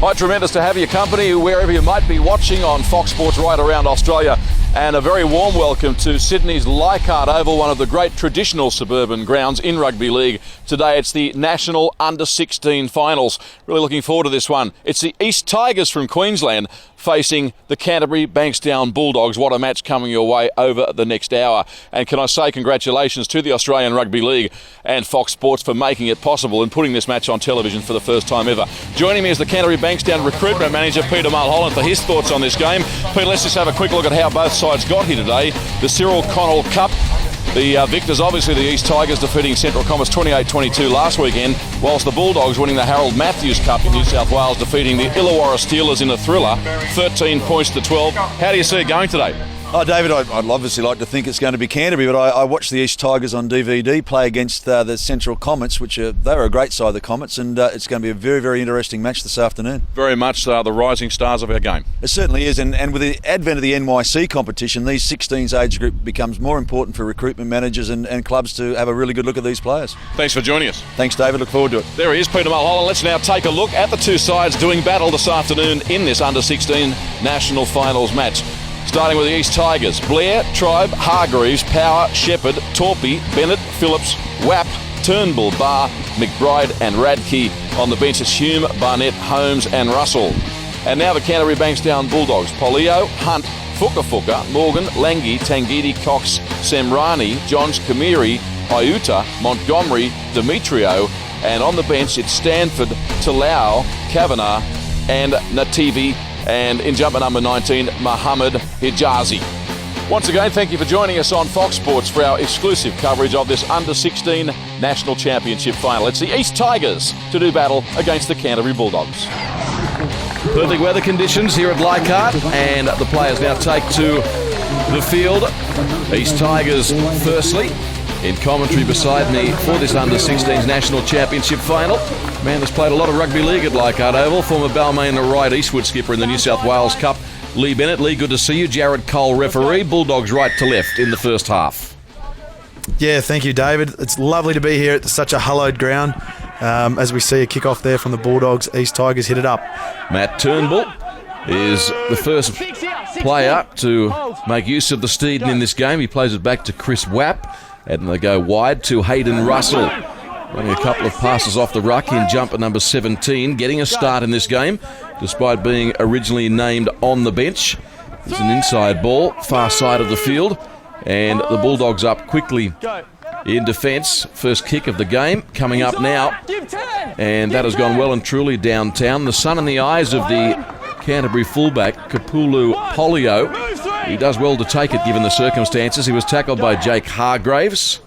Hi, tremendous to have your company wherever you might be watching on Fox Sports right around Australia. And a very warm welcome to Sydney's Leichhardt Oval, one of the great traditional suburban grounds in rugby league. Today it's the National Under-16 Finals. Really looking forward to this one. It's the East Tigers from Queensland facing the Canterbury Bankstown Bulldogs. What a match coming your way over the next hour. And can I say congratulations to the Australian Rugby League and Fox Sports for making it possible and putting this match on television for the first time ever. Joining me is the Canterbury Bankstown recruitment manager, Peter Mulholland, for his thoughts on this game. Peter, let's just have a quick look at how both sides got here today. The Cyril Connell Cup. The victors, obviously the East Tigers, defeating Central Commerce 28-22 last weekend, whilst the Bulldogs winning the Harold Matthews Cup in New South Wales, defeating the Illawarra Steelers in a thriller, 13 points to 12. How do you see it going today? Oh, David, I'd obviously like to think it's going to be Canterbury, but I watched the East Tigers on DVD play against the Central Comets, which they were a great side, the Comets, and it's going to be a very, very interesting match this afternoon. Very much the rising stars of our game. It certainly is, and with the advent of the NYC competition, these 16s age group becomes more important for recruitment managers and clubs to have a really good look at these players. Thanks for joining us. Thanks, David. Look forward to it. There he is, Peter Mulholland. Let's now take a look at the two sides doing battle this afternoon in this Under-16 National Finals match. Starting with the East Tigers, Blair, Tribe, Hargreaves, Power, Shepherd, Torpy, Bennett, Phillips, Wapp, Turnbull, Barr, McBride and Radke. On the bench it's Hume, Barnett, Holmes and Russell. And now the Canterbury Bankstown Bulldogs, Polio, Hunt, Fuka, Morgan, Langi, Tangiti, Cox, Semrani, Johns, Kamiri, Iuta, Montgomery, Demetrio, and on the bench it's Stanford, Talau, Kavanagh and Nativi, and in jumper number 19, Mohammed Hijazi. Once again, thank you for joining us on Fox Sports for our exclusive coverage of this Under-16 National Championship final. It's the East Tigers to do battle against the Canterbury Bulldogs. Perfect weather conditions here at Leichhardt, and the players now take to the field. East Tigers firstly. In commentary beside me for this Under-16s National Championship final, man that's played a lot of rugby league at Leichhardt Oval, former Balmain right Eastwood skipper in the New South Wales Cup, Lee Bennett. Lee, good to see you. Jared Cole, referee. Bulldogs right to left in the first half. Yeah, thank you, David. It's lovely to be here at such a hallowed ground. As we see a kick-off there from the Bulldogs, East Tigers hit it up. Matt Turnbull is the first player to make use of the Steeden in this game. He plays it back to Chris Wapp. And they go wide to Hayden Russell. Running a couple of passes off the ruck in jumper number 17, getting a start in this game, despite being originally named on the bench. It's an inside ball, far side of the field, and the Bulldogs up quickly in defence. First kick of the game coming up now, and that has gone well and truly downtown. The sun in the eyes of the Canterbury fullback, Kapulu Polio. He does well to take it given the circumstances. He was tackled by Jake Hargreaves.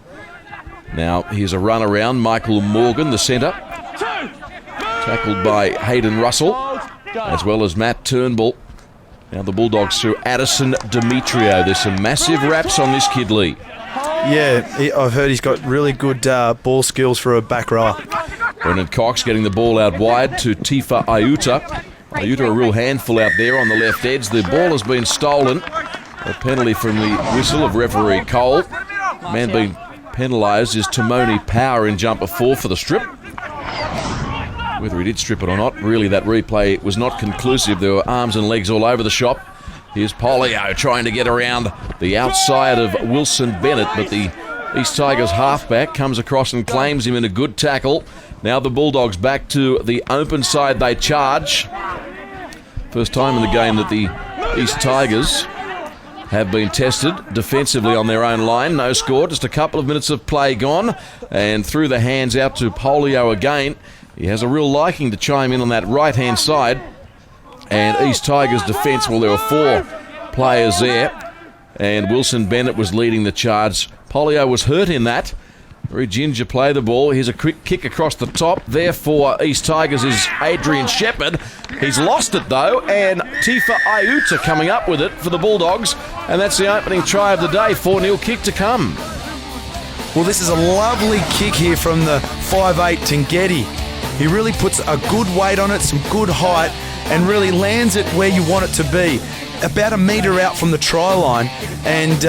Now here's a run around. Michael Morgan, the centre, tackled by Hayden Russell, as well as Matt Turnbull. Now the Bulldogs through Addison Demetrio. There's some massive raps on this kid, Lee. Yeah, I've heard he's got really good ball skills for a back rower. Brendan Cox getting the ball out wide to Tifa Iuta. Iuta a real handful out there on the left edge. The ball has been stolen. A penalty from the whistle of referee Cole. Man being penalised is Timoni Power in jumper 4 for the strip. Whether he did strip it or not, really that replay was not conclusive. There were arms and legs all over the shop. Here's Polio trying to get around the outside of Wilson Bennett, but the East Tigers halfback comes across and claims him in a good tackle. Now the Bulldogs back to the open side, they charge. First time in the game that the East Tigers have been tested defensively on their own line. No score, just a couple of minutes of play gone, and through the hands out to Polio again. He has a real liking to chime in on that right-hand side. And East Tigers defence, well, there were 4 players there, and Wilson Bennett was leading the charge. Polio was hurt in that. Very ginger play the ball. Here's a quick kick across the top. There for East Tigers is Adrian Shepherd. He's lost it though, and Tifa Iuta coming up with it for the Bulldogs. And that's the opening try of the day. 4-0 kick to come. Well, this is a lovely kick here from the 5'8 Tangeti. He really puts a good weight on it, some good height, and really lands it where you want it to be. About a metre out from the try line, and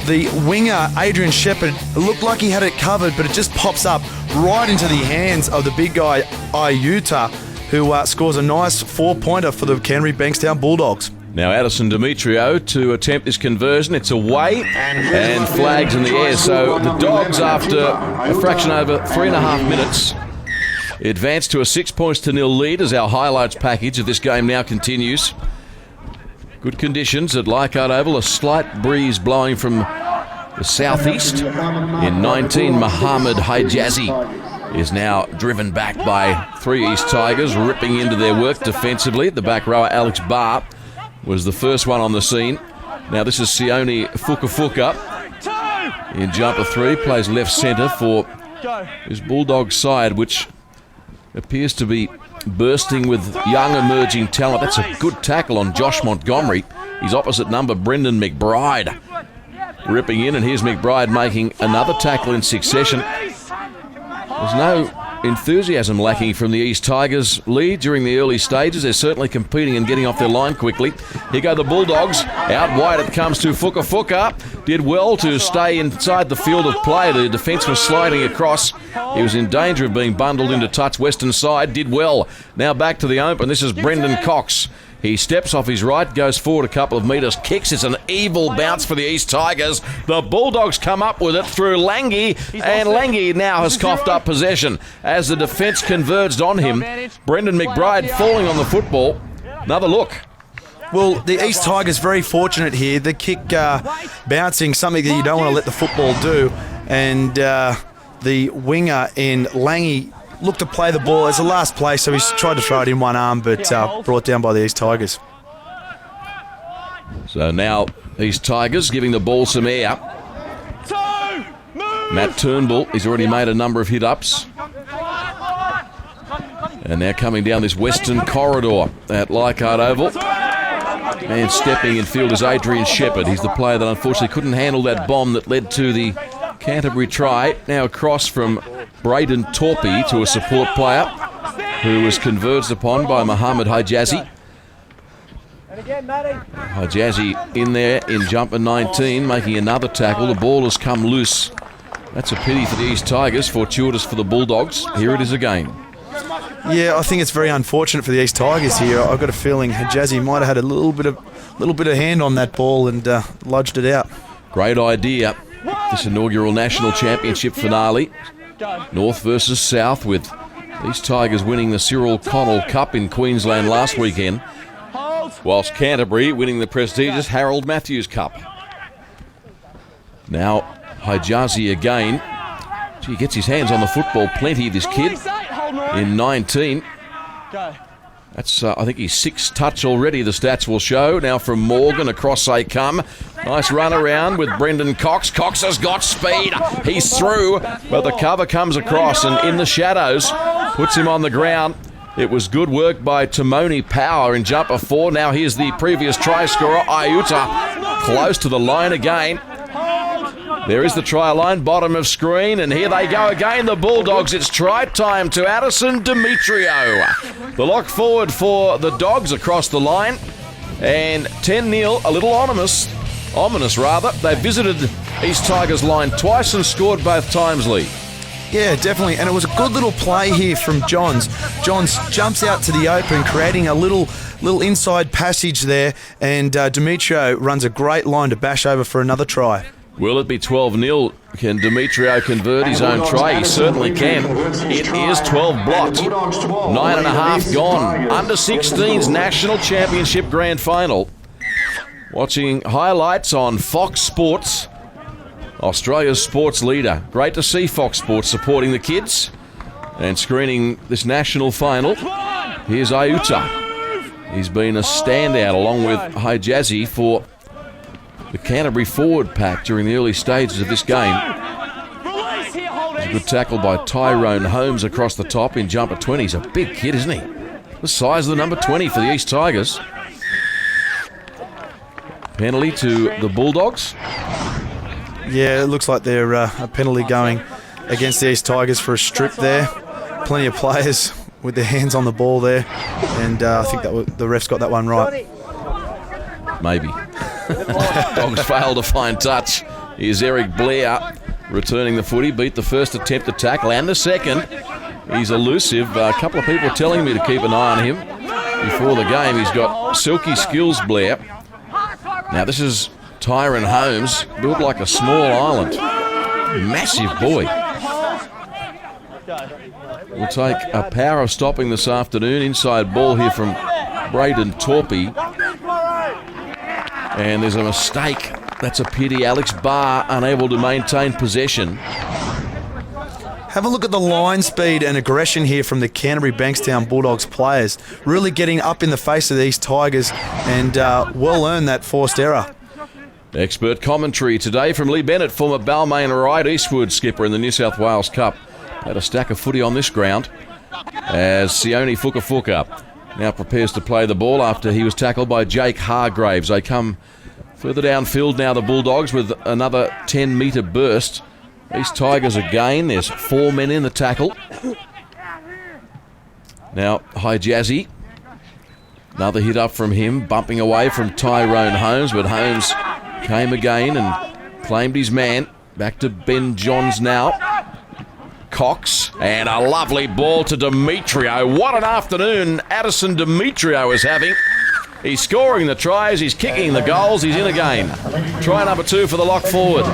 the winger, Adrian Shepherd, looked like he had it covered, but it just pops up right into the hands of the big guy, Iuta, who scores a nice 4-pointer for the Canterbury Bankstown Bulldogs. Now Addison Demetrio to attempt this conversion. It's away and flags in the air. So the Dogs, after a fraction over 3.5 minutes, advance to a 6-0 lead as our highlights package of this game now continues. Good conditions at Leichhardt Oval. A slight breeze blowing from the southeast. In 19, Mohammed Hijazi is now driven back by 3 East Tigers, ripping into their work defensively. The back rower, Alex Barr, was the first one on the scene. Now this is Sione Fukafuka in jumper 3, plays left centre for his Bulldogs side, which appears to be bursting with young emerging talent. That's a good tackle on Josh Montgomery. His opposite number, Brendan McBride, ripping in, and here's McBride making another tackle in succession. There's no enthusiasm lacking from the East Tigers lead during the early stages. They're certainly competing and getting off their line quickly. Here go the Bulldogs. Out wide it comes to Fukafuka. Did well to stay inside the field of play. The defence was sliding across. He was in danger of being bundled into touch western side. Did well. Now back to the open. This is Brendan Cox. He steps off his right, goes forward a couple of metres, kicks. It's an evil bounce for the East Tigers. The Bulldogs come up with it through Lange, and Lange now has coughed up possession as the defence converged on him. Brendan McBride falling on the football. Another look. Well, the East Tigers very fortunate here. The kick bouncing, something that you don't want to let the football do. And the winger in Lange looked to play the ball as the last play, so he's tried to throw it in one arm, but brought down by the East Tigers. So now East Tigers giving the ball some air. Matt Turnbull, he's already made a number of hit-ups. And now coming down this western corridor at Leichhardt Oval. And stepping in field is Adrian Shepherd. He's the player that unfortunately couldn't handle that bomb that led to the Canterbury try. Now across from Braden Torpy to a support player who was converged upon by Mohammed Hijazi. Hijazi in there in jumper 19, making another tackle. The ball has come loose. That's a pity for the East Tigers, fortuitous for the Bulldogs. Here it is again. Yeah, I think it's very unfortunate for the East Tigers here. I've got a feeling Hijazi might have had a little bit of hand on that ball and lodged it out. Great idea. This inaugural National Championship finale. North versus South, with these Tigers winning the Cyril Connell Cup in Queensland last weekend, whilst Canterbury winning the prestigious Harold Matthews Cup. Now Hijazi again. He gets his hands on the football plenty, this kid, in 19. That's, I think, his 6th touch already, the stats will show. Now from Morgan, across they come. Nice run around with Brendan Cox. Cox has got speed. He's through, but the cover comes across and in the shadows puts him on the ground. It was good work by Timoni Power in jumper 4. Now here's the previous try scorer, Iuta, close to the line again. There is the try line, bottom of screen, and here they go again, the Bulldogs. It's try time to Addison Demetrio. The lock forward for the Dogs across the line, and 10-0, a little ominous. They visited East Tigers line twice and scored both times, Lee. Yeah, definitely, and it was a good little play here from Johns. Johns jumps out to the open, creating a little inside passage there, and Demetrio runs a great line to bash over for another try. Will it be 12-0? Can Demetrio convert his own try? He certainly can. It is 12 blocked. 9.5 gone. Under 16s National Championship Grand Final. Watching highlights on Fox Sports, Australia's sports leader. Great to see Fox Sports supporting the kids and screening this national final. Here's Iuta. He's been a standout along with Hijazi for the Canterbury forward pack during the early stages of this game. A good tackle by Tyrone Holmes across the top in jumper 20. He's a big kid, isn't he? The size of the number 20 for the East Tigers. Penalty to the Bulldogs. Yeah, it looks like they're a penalty going against the East Tigers for a strip there. Plenty of players with their hands on the ball there, and I think that the refs got that one right. Maybe. Dogs failed to find touch. Here's Eric Blair returning the footy. Beat the first attempt to tackle and the second He's elusive. A couple of people telling me to keep an eye on him before the game. He's got silky skills, Blair. Now this is Tyrone Holmes, built like a small island. Massive boy. Will take a power of stopping this afternoon. Inside ball here from Braden Torpy. And there's a mistake. That's a pity. Alex Barr unable to maintain possession. Have a look at the line speed and aggression here from the Canterbury Bankstown Bulldogs players. Really getting up in the face of these Tigers and well earned that forced error. Expert commentary today from Lee Bennett, former Balmain Right Eastwood skipper in the New South Wales Cup. Had a stack of footy on this ground as Sione Fukafuka now prepares to play the ball after he was tackled by Jake Hargraves. They come further downfield now, the Bulldogs, with another 10-metre burst. These Tigers again, there's 4 men in the tackle. Now, High Jazzy. Another hit up from him, bumping away from Tyrone Holmes, but Holmes came again and claimed his man. Back to Ben Johns now. Cox, and a lovely ball to Demetrio. What an afternoon Addison Demetrio is having. He's scoring the tries, he's kicking the goals, he's in again. Try number 2 for the lock forward.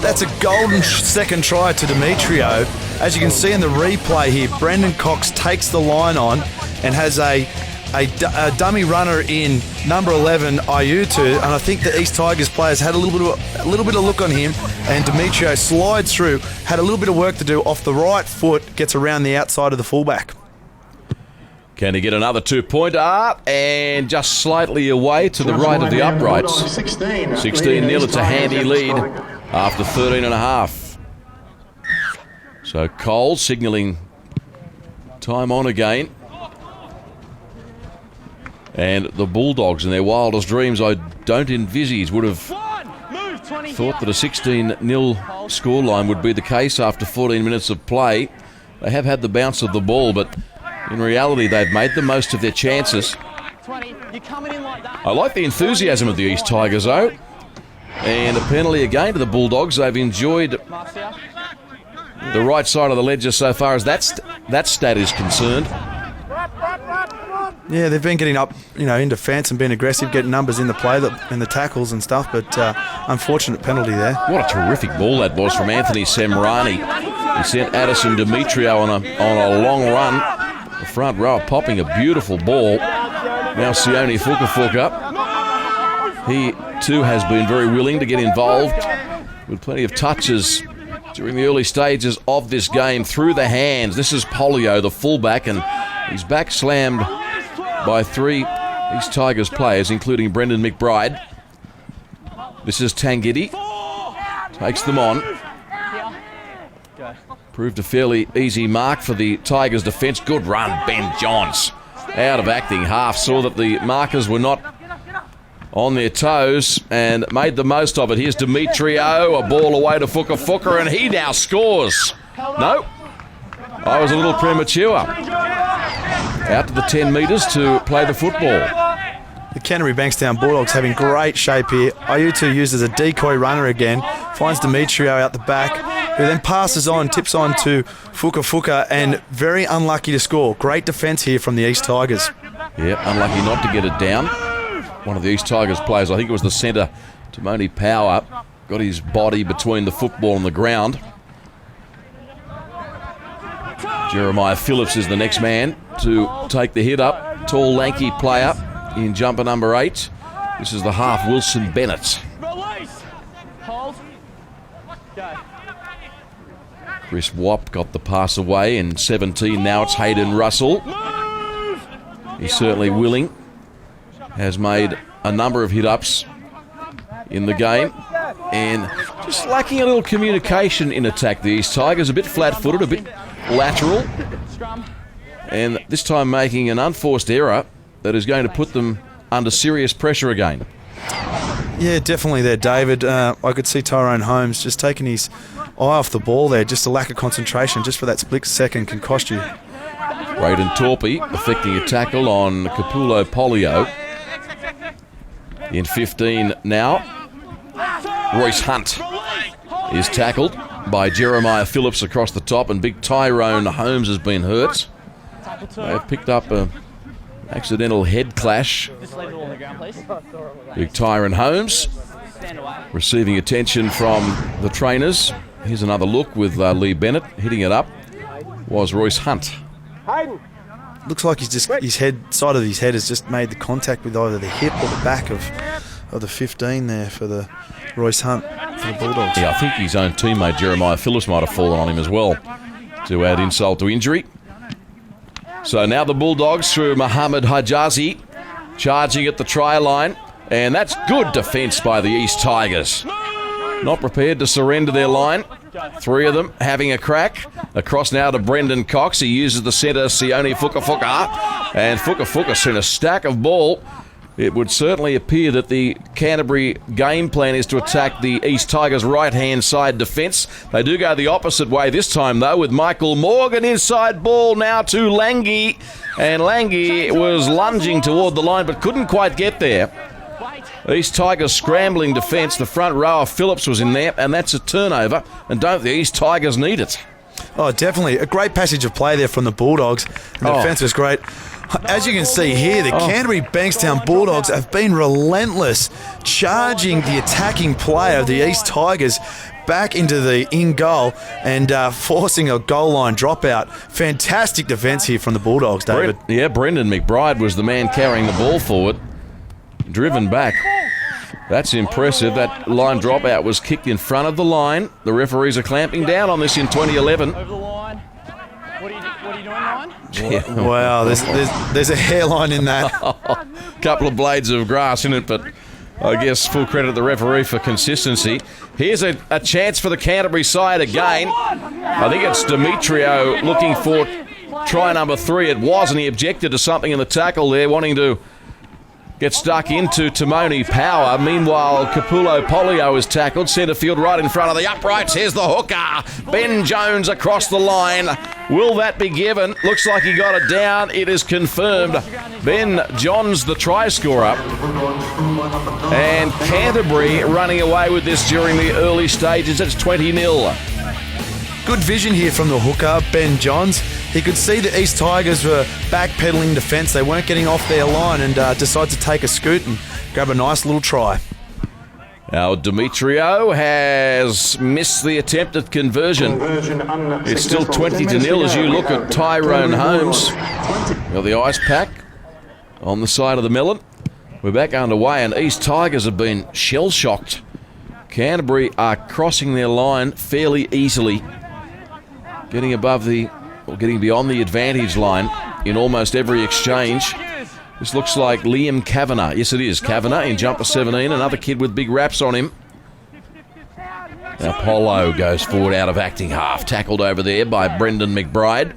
That's a golden second try to Demetrio. As you can see in the replay here, Brendan Cox takes the line on and has a dummy runner in number 11, Ayutu, and I think the East Tigers players had a little bit of look on him, and Demetrio slides through, had a little bit of work to do off the right foot, gets around the outside of the fullback. Can he get another 2-pointer? And just slightly away to the right of the uprights. 16-0, it's a handy lead after 13.5. So Cole signalling time on again. And the Bulldogs, in their wildest dreams, I don't envisage, would have thought that a 16-0 scoreline would be the case after 14 minutes of play. They have had the bounce of the ball, but in reality, they've made the most of their chances. I like the enthusiasm of the East Tigers, though. And a penalty again to the Bulldogs. They've enjoyed the right side of the ledger so far as that stat is concerned. Yeah, they've been getting up, in defence and being aggressive, getting numbers in the play, in the tackles and stuff, but unfortunate penalty there. What a terrific ball that was from Anthony Semrani. He sent Addison Demetrio on a long run. The front row popping a beautiful ball. Now Sione Fukafuka. He too has been very willing to get involved with plenty of touches during the early stages of this game through the hands. This is Polio, the fullback, and he's back slammed by 3 East Tigers players, including Brendan McBride. This is Tangiti. Takes them on. Proved a fairly easy mark for the Tigers' defence. Good run, Ben Johns. Out of acting half. Saw that the markers were not on their toes and made the most of it. Here's Demetrio. A ball away to Fukafuka, and he now scores. No, I was a little premature. Out to the 10 metres to play the football. The Canterbury Bankstown Bulldogs having great shape here. Ayutu uses a decoy runner again, finds Demetrio out the back, who then passes on, tips on to Fukafuka, and very unlucky to score. Great defence here from the East Tigers. Yeah, unlucky not to get it down. One of the East Tigers players, I think it was the centre, Timoni Power, got his body between the football and the ground. Jeremiah Phillips is the next man to take the hit up. Tall, lanky player in jumper number 8. This is the half, Wilson Bennett. Chris Wapp got the pass away in 17. Now it's Hayden Russell. He's certainly willing. Has made a number of hit-ups in the game. And just lacking a little communication in attack. The East Tigers a bit flat-footed, a bit lateral. And this time making an unforced error that is going to put them under serious pressure again. Yeah, definitely there, David. I could see Tyrone Holmes just taking his eye off the ball there. Just a lack of concentration just for that split second can cost you. Braden Torpy effecting a tackle on Capulo Polio. In 15 now. Royce Hunt is tackled. by Jeremiah Phillips across the top, and big Tyrone Holmes has been hurt. They've picked up an accidental head clash. Big Tyrone Holmes receiving attention from the trainers. Here's another look with Lee Bennett. Hitting it up was Royce Hunt. Looks like side of his head has just made the contact with either the hip or the back of the 15 there for the Royce Hunt for the Bulldogs. Yeah, I think his own teammate Jeremiah Phillips might have fallen on him as well to add insult to injury. So now the Bulldogs through Mohamed Hijazi, charging at the try line, and that's good defence by the East Tigers. Not prepared to surrender their line. 3 of them having a crack. Across now to Brendan Cox. He uses the centre, Sione Fukafuka. And Fukafuka sent a stack of ball. It would certainly appear that the Canterbury game plan is to attack the East Tigers' right-hand side defence. They do go the opposite way this time, though, with Michael Morgan inside ball now to Langi. And Langi was lunging toward the line but couldn't quite get there. East Tigers scrambling defence. The front row of Phillips was in there, and that's a turnover. And don't the East Tigers need it? Oh, definitely. A great passage of play there from the Bulldogs. And the defence was great. As you can see here, the Canterbury Bankstown Bulldogs have been relentless, charging the attacking player of the East Tigers back into the in-goal and forcing a goal line dropout. Fantastic defence here from the Bulldogs, David. Brendan McBride was the man carrying the ball forward. Driven back. That's impressive. That line dropout was kicked in front of the line. The referees are clamping down on this in 2011. Over the line. What are you doing, line? Yeah. Wow, there's a hairline in that. Couple of blades of grass in it, but I guess full credit to the referee for consistency. Here's a chance for the Canterbury side again. I think it's Demetrio looking for try number 3. It was, and he objected to something in the tackle there, wanting to get stuck into Timoni Power. Meanwhile, Capulo Polio is tackled. Centre field right in front of the uprights. Here's the hooker. Ben Jones across the line. Will that be given? Looks like he got it down. It is confirmed. Ben Johns, the try scorer. And Canterbury running away with this during the early stages. It's 20-0. Good vision here from the hooker, Ben Johns. He could see the East Tigers were backpedaling defence. They weren't getting off their line and decided to take a scoot and grab a nice little try. Now Demetrio has missed the attempt at conversion. It's still 20-0 as you look at Tyrone Holmes. Got the ice pack on the side of the melon. We're back underway, and East Tigers have been shell-shocked. Canterbury are crossing their line fairly easily, getting beyond the advantage line in almost every exchange. This looks like Liam Kavanagh. Yes, it is. Kavanagh in jumper 17. Another kid with big raps on him. Now Polo goes forward out of acting half. Tackled over there by Brendan McBride.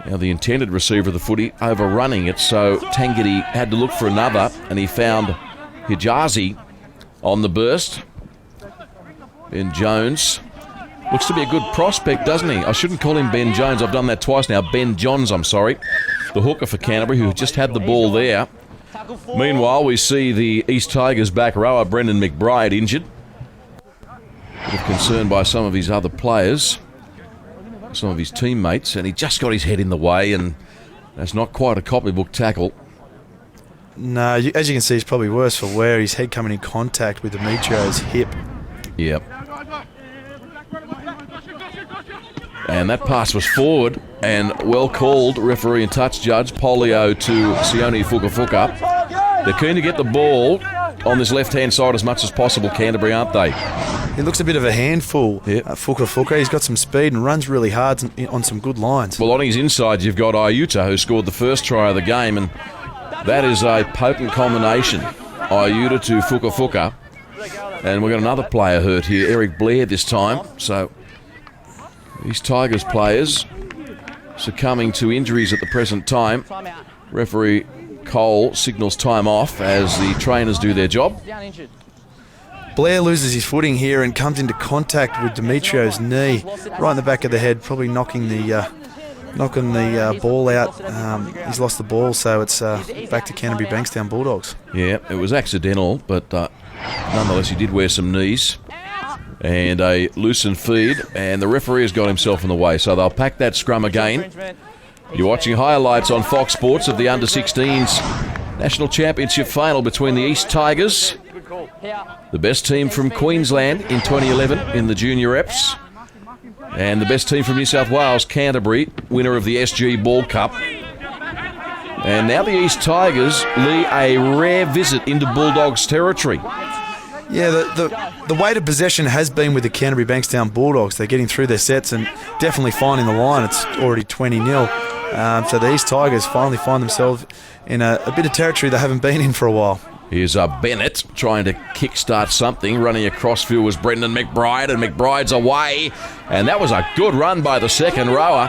Now the intended receiver of the footy overrunning it, so Tangiti had to look for another, and he found Hijazi on the burst. Ben Jones looks to be a good prospect, doesn't he? I shouldn't call him Ben Jones. I've done that twice now. Ben Johns, I'm sorry. The hooker for Canterbury, who just had the ball there. Meanwhile, we see the East Tigers back rower, Brendan McBride, injured. A bit of concern by some of his other players, some of his teammates, and he just got his head in the way, and that's not quite a copybook tackle. No, as you can see, it's probably worse for wear. His head coming in contact with Demetrio's hip. Yep. And that pass was forward and well called. Referee and touch judge Polio to Sione Fukafuka. They're keen to get the ball on this left-hand side as much as possible, Canterbury, aren't they? He looks a bit of a handful, yep. Fukafuka. He's got some speed and runs really hard on some good lines. Well, on his inside, you've got Iuta, who scored the first try of the game, and that is a potent combination. Iuta to Fukafuka. And we've got another player hurt here, Eric Blair this time. So these Tigers players succumbing to injuries at the present time. Referee Cole signals time off as the trainers do their job. Blair loses his footing here and comes into contact with Demetrio's knee, right in the back of the head, probably knocking the ball out. He's lost the ball, so it's back to Canterbury Bankstown Bulldogs. Yeah, it was accidental, but nonetheless he did wear some knees. And a loosen feed, and the referee has got himself in the way, so they'll pack that scrum again. You're watching highlights on Fox Sports of the Under-16s National Championship final between the East Tigers, the best team from Queensland in 2011 in the Junior Reps, and the best team from New South Wales, Canterbury, winner of the SG Ball Cup. And now the East Tigers lead a rare visit into Bulldogs territory. Yeah, the weight of possession has been with the Canterbury Bankstown Bulldogs. They're getting through their sets and definitely finding the line. It's already 20-0. So the East Tigers finally find themselves in a bit of territory they haven't been in for a while. Here's Bennett trying to kickstart something. Running across field was Brendan McBride, and McBride's away. And that was a good run by the second rower.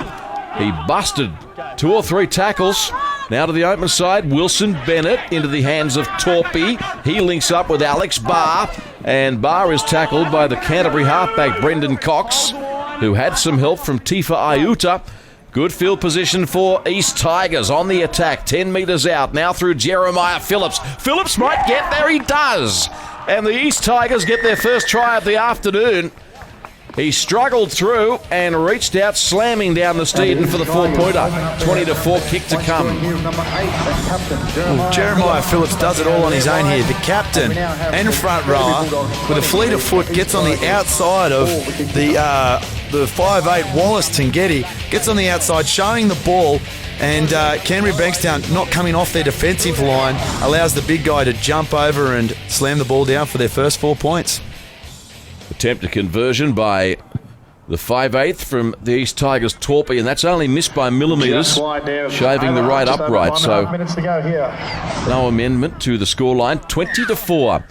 He busted 2 or 3 tackles. Now to the open side, Wilson Bennett into the hands of Torpy. He links up with Alex Barr, and Barr is tackled by the Canterbury halfback Brendan Cox, who had some help from Tifa Iuta. Good field position for East Tigers on the attack, 10 metres out, now through Jeremiah Phillips. Phillips might get there, he does. And the East Tigers get their first try of the afternoon. He struggled through and reached out, slamming down the Steeden for the 4-pointer. 20-4 kick to come. Well, Jeremiah Phillips does it all on his own here. The captain and front rower, with a fleet of foot, gets on the outside of the 5'8" Wallace Tangeti, gets on the outside, showing the ball, and Canterbury Bankstown, not coming off their defensive line, allows the big guy to jump over and slam the ball down for their first 4 points. Attempted conversion by the 5'8" from the East Tigers, Torpy, and that's only missed by millimetres, shaving the right upright. So no amendment to the scoreline. 20-4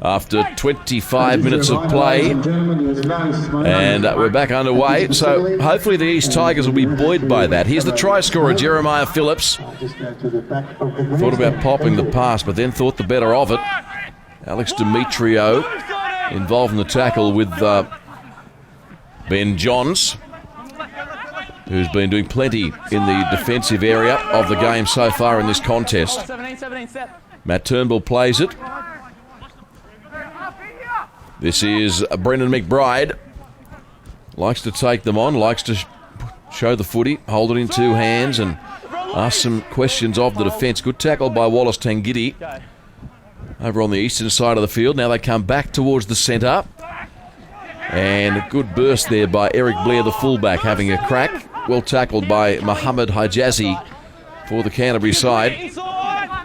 after 25 minutes of play, and we're back underway. So hopefully the East Tigers will be buoyed by that. Here's the try scorer, Jeremiah Phillips. Thought about popping the pass, but then thought the better of it. Alex Demetrio involved in the tackle with Ben Johns, who's been doing plenty in the defensive area of the game so far in this contest. Matt Turnbull plays it. This is Brendan McBride. Likes to take them on, likes to show the footy, hold it in 2 hands and ask some questions of the defence. Good tackle by Wallace Tangiti over on the eastern side of the field. Now they come back towards the centre. And a good burst there by Eric Blair, the fullback, having a crack. Well tackled by Mohammed Hijazi for the Canterbury side.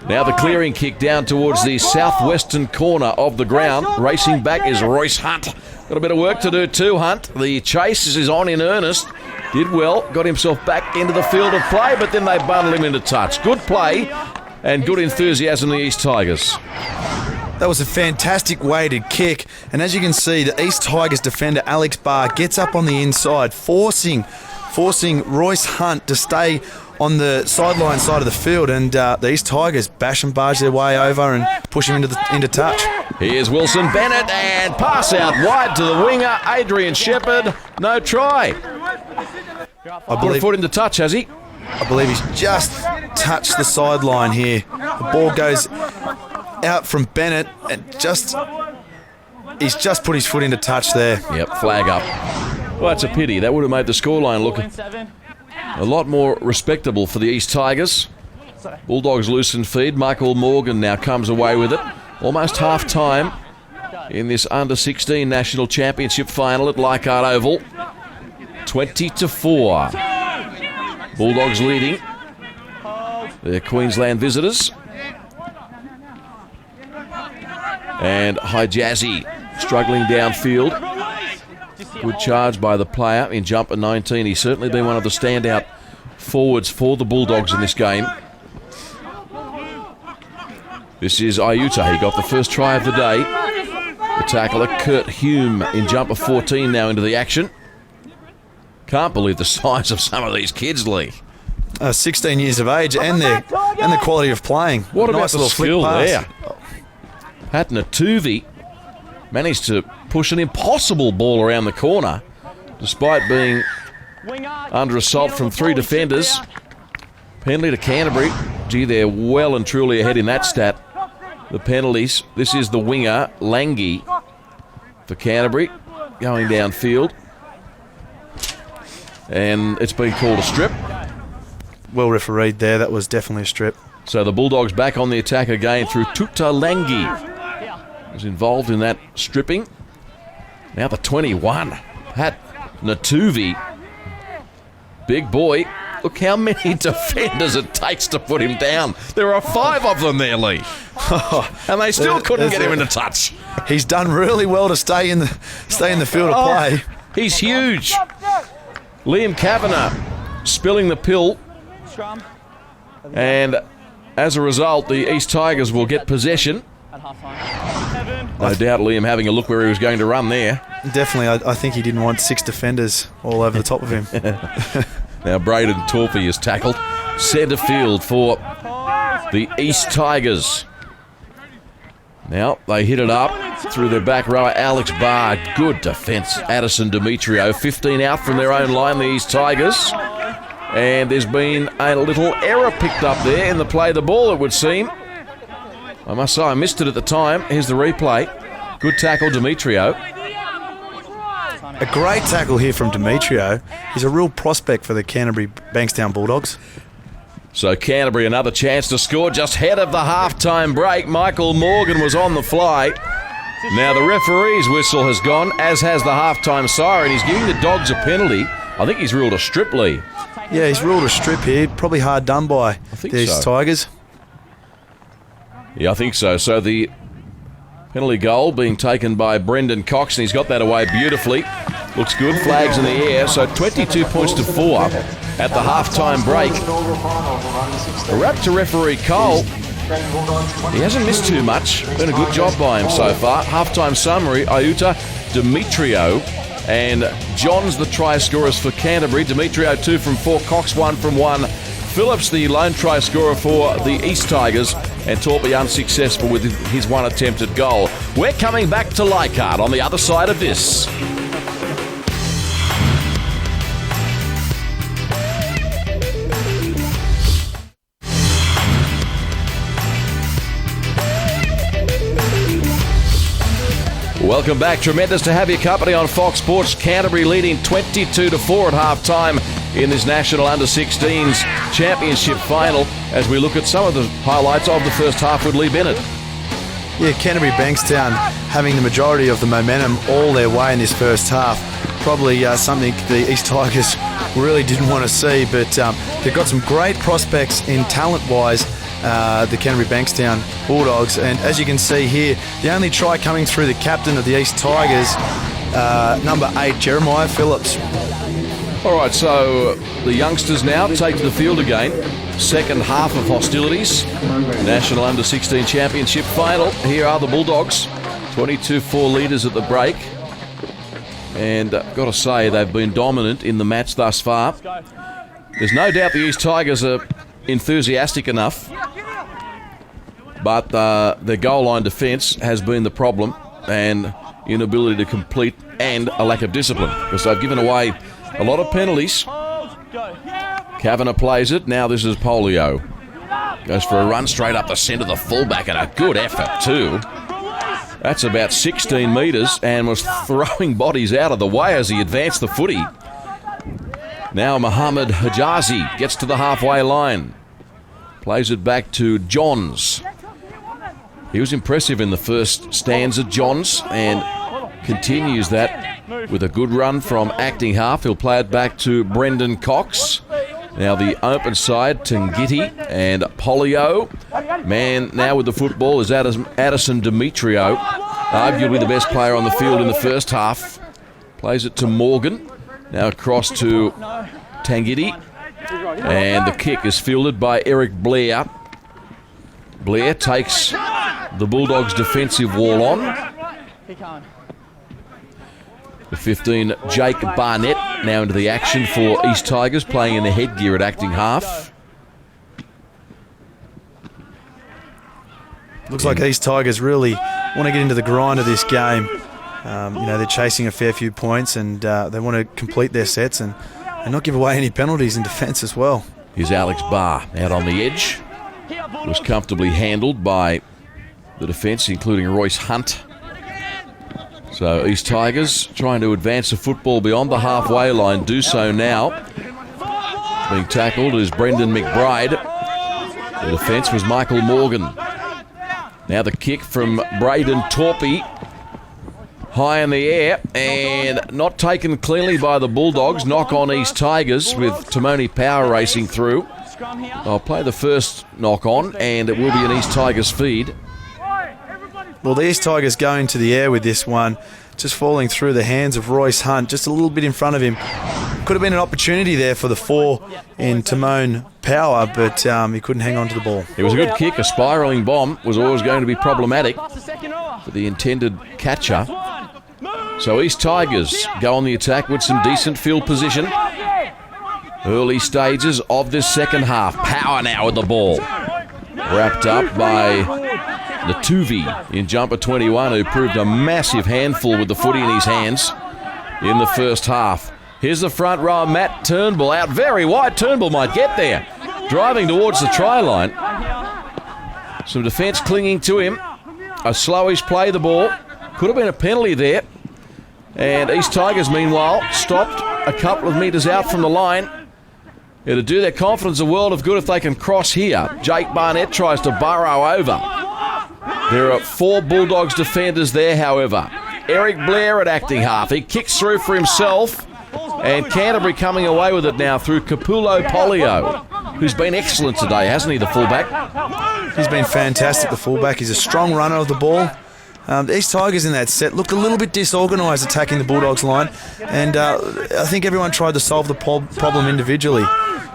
Now the clearing kick down towards the southwestern corner of the ground. Racing back is Royce Hunt. Got a bit of work to do too, Hunt. The chase is on in earnest. Did well, got himself back into the field of play, but then they bundle him into touch. Good play and good enthusiasm, the East Tigers. That was a fantastic weighted kick, and as you can see, the East Tigers defender Alex Barr gets up on the inside, forcing Royce Hunt to stay on the sideline side of the field, and the East Tigers bash and barge their way over and push him into touch. Here's Wilson Bennett, and pass out wide to the winger, Adrian Shepherd. No try. Put a foot into touch, has he? I believe he's just touched the sideline here. The ball goes out from Bennett, and he's just put his foot into touch there. Yep, flag up. Well, that's a pity. That would have made the scoreline look a lot more respectable for the East Tigers. Bulldogs loosen feed. Michael Morgan now comes away with it. Almost half time in this under-16 National Championship final at Leichhardt Oval. 20-4. Bulldogs leading. They're Queensland visitors. And Hijazi struggling downfield. Good charge by the player in jumper 19. He's certainly been one of the standout forwards for the Bulldogs in this game. This is Iuta. He got the first try of the day. The tackler, Kurt Hume, in jumper 14 now into the action. Can't believe the size of some of these kids, Lee. 16 years of age and the quality of playing. What about nice the little skill flick pass there? Patna Tuvi managed to push an impossible ball around the corner despite being under assault from 3 defenders. Penalty to Canterbury. Gee, they're well and truly ahead in that stat. The penalties. This is the winger, Langi, for Canterbury. going downfield. And it's been called a strip. Well refereed there. That was definitely a strip. So the Bulldogs back on the attack again through Tutalangi. Was involved in that stripping. Now the 21. Pat Natuvi. Big boy. Look how many defenders it takes to put him down. There are 5 of them there, Lee. And they still couldn't get him into touch. He's done really well to stay in the field of play. He's huge. Liam Kavanagh spilling the pill. And as a result, the East Tigers will get possession. No doubt Liam having a look where he was going to run there. Definitely, I think he didn't want 6 defenders all over the top of him. Now Braden Torpey is tackled. Centre field for the East Tigers. Now they hit it up through their back rower. Alex Barr, good defence. Addison Demetrio, 15 out from their own line, the East Tigers. And there's been a little error picked up there in the play of the ball, it would seem. I must say, I missed it at the time. Here's the replay. Good tackle, Demetrio. A great tackle here from Demetrio. He's a real prospect for the Canterbury Bankstown Bulldogs. So Canterbury another chance to score just ahead of the halftime break. Michael Morgan was on the fly. Now the referee's whistle has gone, as has the halftime siren. He's giving the Dogs a penalty. I think he's ruled a strip, Lee. Yeah, he's ruled a strip here. Probably hard done by these Tigers. Yeah, I think so. So the penalty goal being taken by Brendan Cox, and he's got that away beautifully. Looks good. Flags in the air. So 22 points to 4 at the halftime break. A wrap to referee Cole. He hasn't missed too much. Been a good job by him so far. Halftime summary: Iuta, Demetrio, and Johns the try scorers for Canterbury. Demetrio 2 from 4, Cox 1 from 1. Phillips the lone try scorer for the East Tigers, and Torpey unsuccessful with his 1 attempted goal. We're coming back to Leichhardt on the other side of this. Welcome back. Tremendous to have your company on Fox Sports. Canterbury leading 22-4 at half-time in this National Under-16s Championship final as we look at some of the highlights of the first half with Lee Bennett. Yeah, Canterbury Bankstown having the majority of the momentum all their way in this first half. Probably something the East Tigers really didn't want to see, but they've got some great prospects in talent-wise, the Canterbury Bankstown Bulldogs. And as you can see here, the only try coming through the captain of the East Tigers, number 8, Jeremiah Phillips. All right, so the youngsters now take to the field again. Second half of hostilities. National Under-16 Championship final. Here are the Bulldogs. 22-4 leaders at the break. And got to say, they've been dominant in the match thus far. There's no doubt the East Tigers are enthusiastic enough, but their goal line defence has been the problem, and inability to complete, and a lack of discipline, because they've given away a lot of penalties. Kavanagh plays it. Now this is Polio. Goes for a run straight up the centre, the fullback, and a good effort too. That's about 16 metres, and was throwing bodies out of the way as he advanced the footy. Now Mohammed Hijazi gets to the halfway line. Plays it back to Johns. He was impressive in the first stanza, Johns, and continues that with a good run from acting half. He'll play it back to Brendan Cox. Now the open side, Tangiti and Polio. Man now with the football is Addison Demetrio, arguably the best player on the field in the first half. Plays it to Morgan. Now across to Tangiti. And the kick is fielded by Eric Blair. Blair takes the Bulldogs' defensive wall on. The 15, Jake Barnett, now into the action for East Tigers, playing in the headgear at acting half. Looks like East Tigers really want to get into the grind of this game. They're chasing a fair few points, and they want to complete their sets and not give away any penalties in defence as well. Here's Alex Barr out on the edge. Was comfortably handled by the defence, including Royce Hunt. So East Tigers trying to advance the football beyond the halfway line. Do so now. Being tackled is Brendan McBride. The defence was Michael Morgan. Now the kick from Braden Torpey. High in the air and not taken cleanly by the Bulldogs. Knock on East Tigers with Timoni Power racing through. I'll play the first knock on and it will be an East Tigers feed. Well, the East Tigers going to the air with this one, just falling through the hands of Royce Hunt, just a little bit in front of him. Could have been an opportunity there for the 4 in Timon Power, but he couldn't hang on to the ball. It was a good kick. A spiralling bomb was always going to be problematic for the intended catcher. So East Tigers go on the attack with some decent field position. Early stages of this second half. Power now with the ball. Wrapped up by Natuvi in jumper 21, who proved a massive handful with the footy in his hands in the first half. Here's the front row, Matt Turnbull out very wide. Turnbull might get there. Driving towards the try line. Some defence clinging to him. A slowish play the ball. Could have been a penalty there. And East Tigers, meanwhile, stopped a couple of metres out from the line. It'll do their confidence a world of good if they can cross here. Jake Barnett tries to burrow over. There are 4 Bulldogs defenders there, however. Eric Blair at acting half. He kicks through for himself. And Canterbury coming away with it now through Capulo Polio, who's been excellent today, hasn't he, the fullback? He's been fantastic, the fullback. He's a strong runner of the ball. The East Tigers in that set looked a little bit disorganised attacking the Bulldogs line, and I think everyone tried to solve the problem individually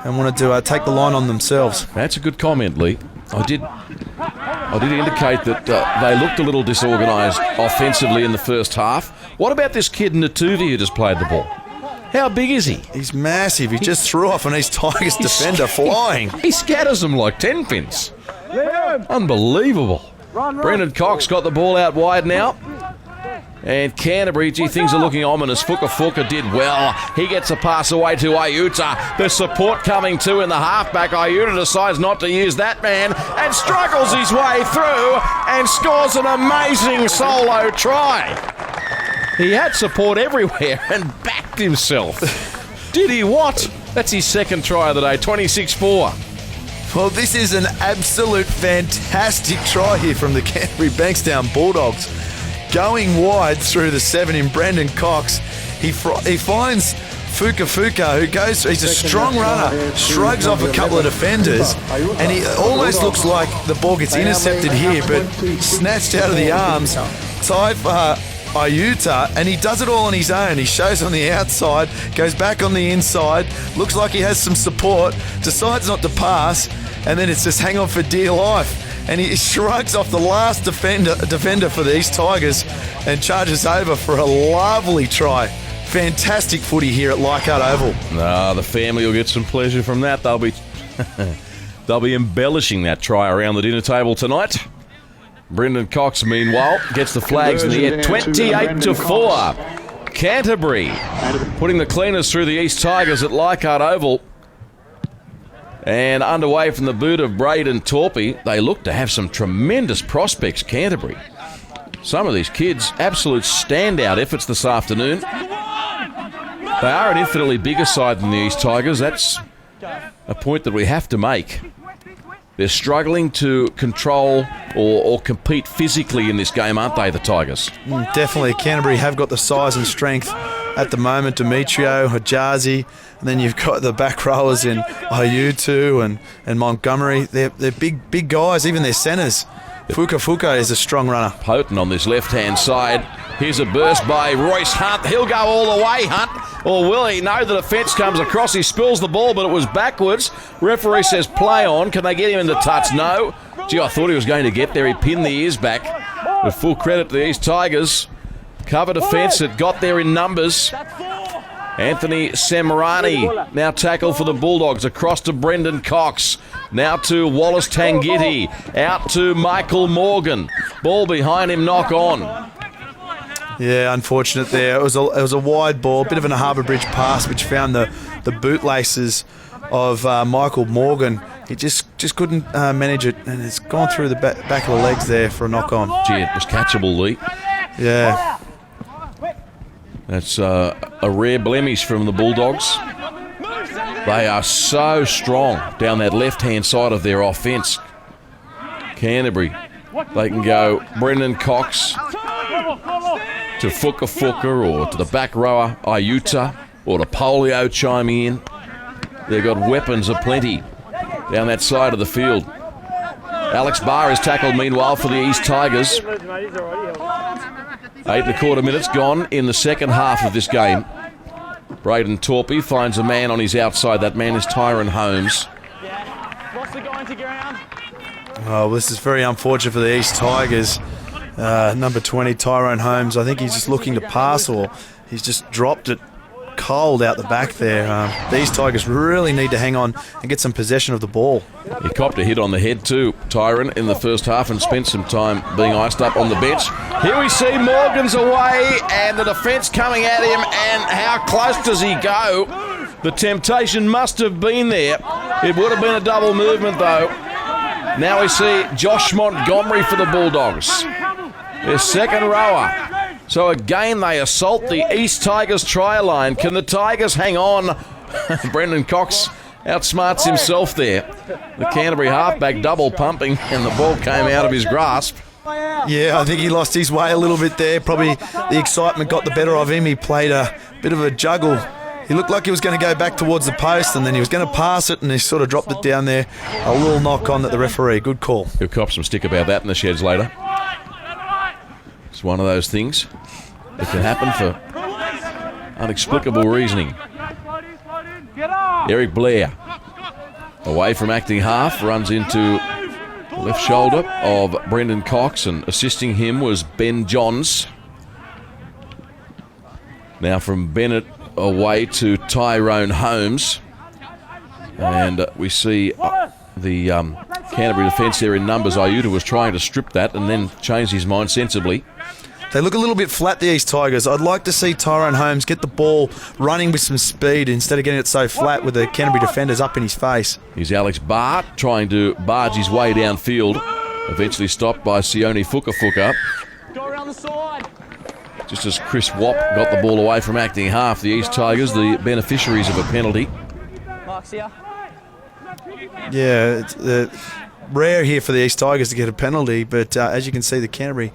and wanted to take the line on themselves. That's a good comment, Lee. I did indicate that they looked a little disorganised offensively in the first half. What about this kid Natuvi who just played the ball? How big is he? He's massive. He just threw off an East Tigers defender flying. He scatters them like 10 pins. Unbelievable. Brendan Cox got the ball out wide now. And Canterbury, gee, things are looking ominous. Fuka did well. He gets a pass away to Iuta. The support coming too in the halfback. Iuta decides not to use that man and struggles his way through and scores an amazing solo try. He had support everywhere and backed himself. Did he what? That's his second try of the day, 26-4. Well, this is an absolute fantastic try here from the Canterbury Bankstown Bulldogs. Going wide through the 7 in Brendan Cox. He finds Fuka, who goes, he's a strong runner, shrugs off a couple of defenders, and he almost looks like the ball gets intercepted here, but snatched out of the arms. Taifa Iuta, and he does it all on his own. He shows on the outside, goes back on the inside, looks like he has some support, decides not to pass, and then it's just hang on for dear life. And he shrugs off the last defender for the East Tigers and charges over for a lovely try. Fantastic footy here at Leichhardt Oval. The family will get some pleasure from that. They'll be embellishing that try around the dinner table tonight. Brendan Cox, meanwhile, gets the flags in the air. 28-4. Canterbury putting the cleaners through the East Tigers at Leichhardt Oval. And underway from the boot of Braden Torpey. They look to have some tremendous prospects, Canterbury. Some of these kids, absolute standout efforts this afternoon. They are an infinitely bigger side than the East Tigers. That's a point that we have to make. They're struggling to control or compete physically in this game, aren't they, the Tigers? Definitely. Canterbury have got the size and strength at the moment. Demetrio, Hajazi, and then you've got the back rowers in Iutu and Montgomery. They're big guys, even their centres. Fuka is a strong runner. Potent on this left-hand side. Here's a burst by Royce Hunt. He'll go all the way, Hunt. Or will he? No, the defence comes across. He spills the ball, but it was backwards. Referee says play on. Can they get him in the touch? No. Gee, I thought he was going to get there. He pinned the ears back. With full credit to the East Tigers. Cover defence that got there in numbers. Anthony Semrani now tackled for the Bulldogs. Across to Brendan Cox. Now to Wallace Tangiti. Out to Michael Morgan. Ball behind him, knock on. Yeah, unfortunate there. It was a wide ball, a bit of a Harbour Bridge pass, which found the bootlaces of Michael Morgan. He just couldn't manage it, and it's gone through the back of the legs there for a knock on. Gee, it was catchable, Lee. Yeah. That's a rare blemish from the Bulldogs. They are so strong down that left-hand side of their offence. Canterbury, they can go Brendan Cox to Fuka or to the back rower Iuta or to Polio chiming in. They've got weapons aplenty down that side of the field. Alex Barr is tackled meanwhile for the East Tigers. 8 1/4 minutes gone in the second half of this game. Braden Torpey finds a man on his outside. That man is Tyrone Holmes. Oh, this is very unfortunate for the East Tigers. Number 20, Tyrone Holmes. I think he's just looking to pass, or he's just dropped it cold out the back there. These Tigers really need to hang on and get some possession of the ball. He copped a hit on the head too, Tyrone, in the first half and spent some time being iced up on the bench. Here we see Morgan's away and the defence coming at him, and how close does he go? The temptation must have been there. It would have been a double movement though. Now we see Josh Montgomery for the Bulldogs, their second rower. So again, they assault the East Tigers try line. Can the Tigers hang on? Brendan Cox outsmarts himself there. The Canterbury halfback double pumping, and the ball came out of his grasp. Yeah, I think he lost his way a little bit there. Probably the excitement got the better of him. He played a bit of a juggle. He looked like he was going to go back towards the post, and then he was going to pass it, and he sort of dropped it down there. A little knock on at the referee. Good call. He'll cop some stick about that in the sheds later. It's one of those things that can happen for inexplicable reasoning. Eric Blair, away from acting half, runs into the left shoulder of Brendan Cox, and assisting him was Ben Johns. Now from Bennett away to Tyrone Holmes. And we see the Canterbury defence there in numbers. Iuta was trying to strip that and then changed his mind sensibly. They look a little bit flat, the East Tigers. I'd like to see Tyrone Holmes get the ball running with some speed instead of getting it so flat with the Canterbury defenders up in his face. Here's Alex Barr trying to barge his way downfield. Eventually stopped by Sione Fuka. Go around the side. Just as Chris Wapp got the ball away from acting half, the East Tigers, the beneficiaries of a penalty. Mark's here. Yeah, it's rare here for the East Tigers to get a penalty, but as you can see, the Canterbury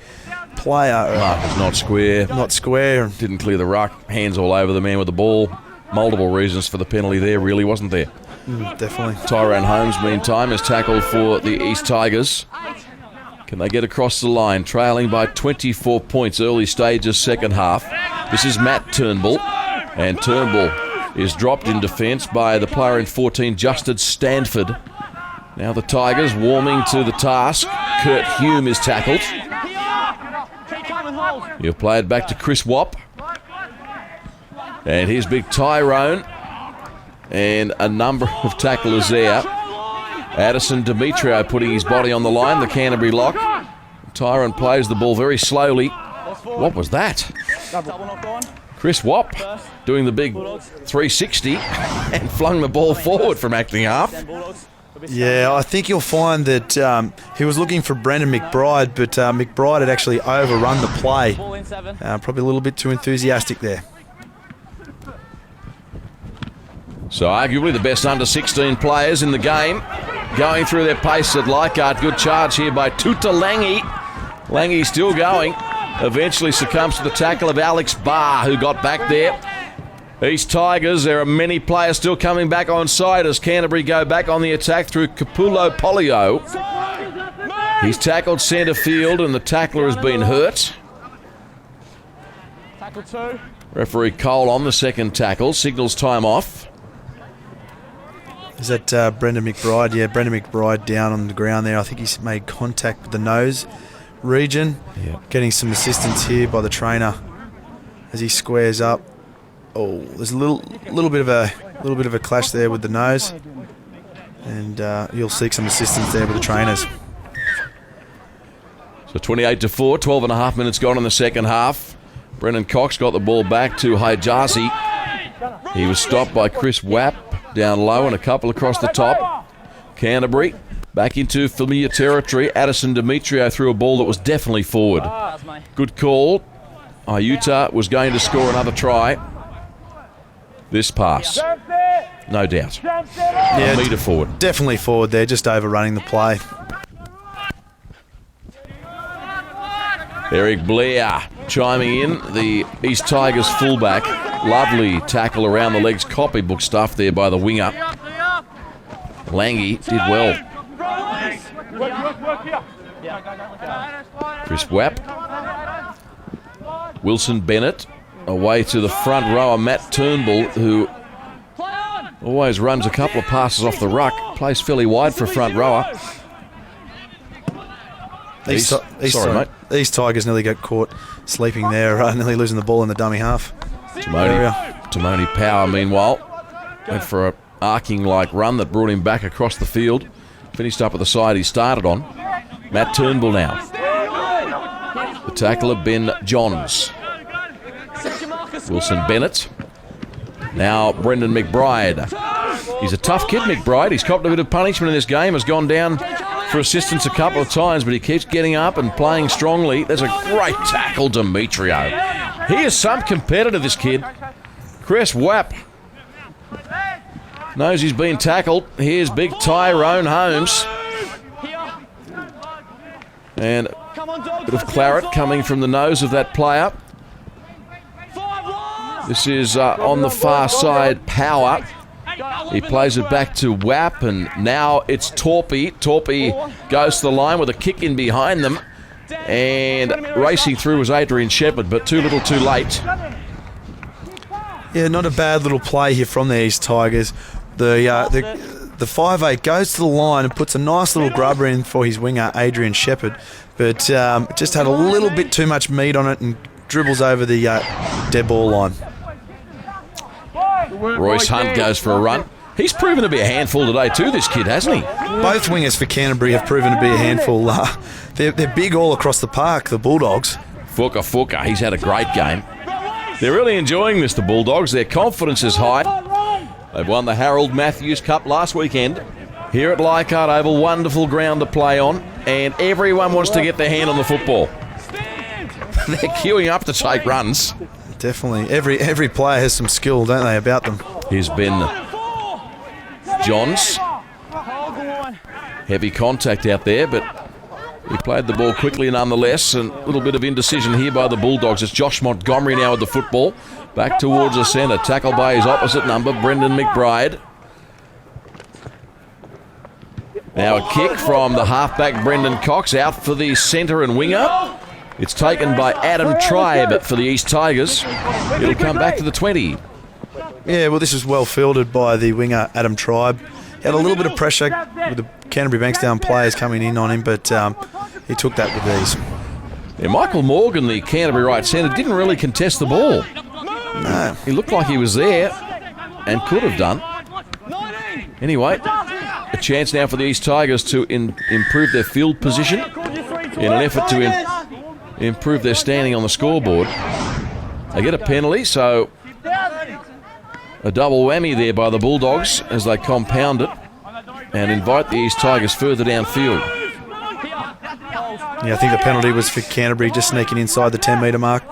player Mark is not square. Not square. Didn't clear the ruck. Hands all over the man with the ball. Multiple reasons for the penalty there, really, wasn't there? Definitely. Tyrone Holmes, meantime, is tackled for the East Tigers. Can they get across the line? Trailing by 24 points, early stages, second half. This is Matt Turnbull, and Turnbull is dropped in defence by the player in 14, Justin Stanford. Now the Tigers warming to the task. Kurt Hume is tackled. He'll play it back to Chris Wapp. And here's big Tyrone. And a number of tacklers there. Addison Demetrio putting his body on the line, the Canterbury lock. Tyrone plays the ball very slowly. What was that? Chris Wapp doing the big 360 and flung the ball forward from acting half. Yeah, I think you'll find that he was looking for Brendan McBride, but McBride had actually overrun the play. Probably a little bit too enthusiastic there. So arguably the best under-16 players in the game going through their pace at Leichhardt. Good charge here by Tuta Langi. Langi still going. Eventually succumbs to the tackle of Alex Barr, who got back there. East Tigers, there are many players still coming back on side as Canterbury go back on the attack through Capulo Polio. He's tackled centre field and the tackler has been hurt. Tackle 2. Referee Cole on the second tackle, signals time off. Is that Brendan McBride? Yeah, Brendan McBride down on the ground there. I think he's made contact with the nose region. Yep. Getting some assistance here by the trainer as he squares up. Oh, there's a little bit of a clash there with the nose, and you'll seek some assistance there with the trainers. So 28-4, 12 and a half minutes gone in the second half. Brendan Cox got the ball back to Hijazi. He was stopped by Chris Wapp down low and a couple across the top. Canterbury back into familiar territory. Addison Demetrio threw a ball that was definitely forward. Good call Iuta was going to score another try. This pass, no doubt. Yeah, a metre forward. Definitely forward there, just overrunning the play. Eric Blair chiming in, the East Tigers fullback. Lovely tackle around the legs, copybook stuff there by the winger. Langy did well. Chris Wapp. Wilson Bennett away to the front rower, Matt Turnbull, who always runs a couple of passes off the ruck, plays fairly wide for a front rower. Sorry, mate. These Tigers nearly got caught sleeping there, nearly losing the ball in the dummy half. Timoni Power, meanwhile, went for a arcing-like run that brought him back across the field. Finished up at the side he started on. Matt Turnbull now. The tackler, Ben Johns. Wilson Bennett. Now Brendan McBride. He's a tough kid, McBride. He's copped a bit of punishment in this game. Has gone down for assistance a couple of times, but he keeps getting up and playing strongly. There's a great tackle, Demetrio. He is some competitor, this kid. Chris Wapp knows he's been tackled. Here's big Tyrone Holmes. And a bit of claret coming from the nose of that player. This is on the far side, Power. He plays it back to Wapp, and now it's Torpy. Torpy goes to the line with a kick in behind them. And racing through was Adrian Shepherd, but too little too late. Yeah, not a bad little play here from the East Tigers. The 5'8" goes to the line and puts a nice little grubber in for his winger, Adrian Shepherd, but just had a little bit too much meat on it and dribbles over the dead ball line. Royce Hunt goes for a run. He's proven to be a handful today too, this kid, hasn't he? Both wingers for Canterbury have proven to be a handful. They're big all across the park, the Bulldogs. Fuka, he's had a great game. They're really enjoying this, the Bulldogs. Their confidence is high. They've won the Harold Matthews Cup last weekend. Here at Leichhardt Oval, wonderful ground to play on, and everyone wants to get their hand on the football. They're queuing up to take runs. Definitely. Every player has some skill, don't they, about them? Here's Ben Johns. Heavy contact out there, but he played the ball quickly nonetheless, and a little bit of indecision here by the Bulldogs. It's Josh Montgomery now with the football. Back towards the centre. Tackled by his opposite number, Brendan McBride. Now a kick from the halfback, Brendan Cox, out for the centre and winger. It's taken by Adam Tribe for the East Tigers. It'll come back to the 20. Yeah, well, this was well fielded by the winger, Adam Tribe. He had a little bit of pressure with the Canterbury Bankstown players coming in on him, but he took that with ease. Yeah, Michael Morgan, the Canterbury right centre, didn't really contest the ball. No. He looked like he was there and could have done. Anyway, a chance now for the East Tigers to improve their field position in an effort to improve their standing on the scoreboard. They get a penalty, so a double whammy there by the Bulldogs as they compound it and invite the East Tigers further downfield. Yeah, I think the penalty was for Canterbury, just sneaking inside the 10-metre mark.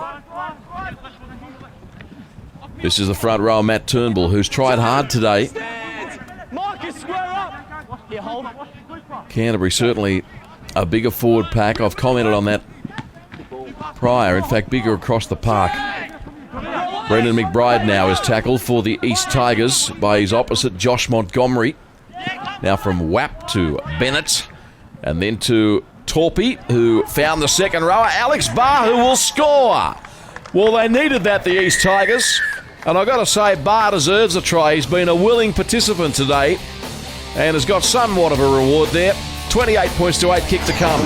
This is the front row, Matt Turnbull, who's tried hard today. Canterbury certainly a bigger forward pack. I've commented on that prior. In fact, bigger across the park. Brendan McBride now is tackled for the East Tigers by his opposite, Josh Montgomery. Now from Wapp to Bennett, and then to Torpy, who found the second rower. Alex Barr, who will score. Well, they needed that, the East Tigers. And I've got to say, Barr deserves a try. He's been a willing participant today and has got somewhat of a reward there. 28 points to 8, kick to come.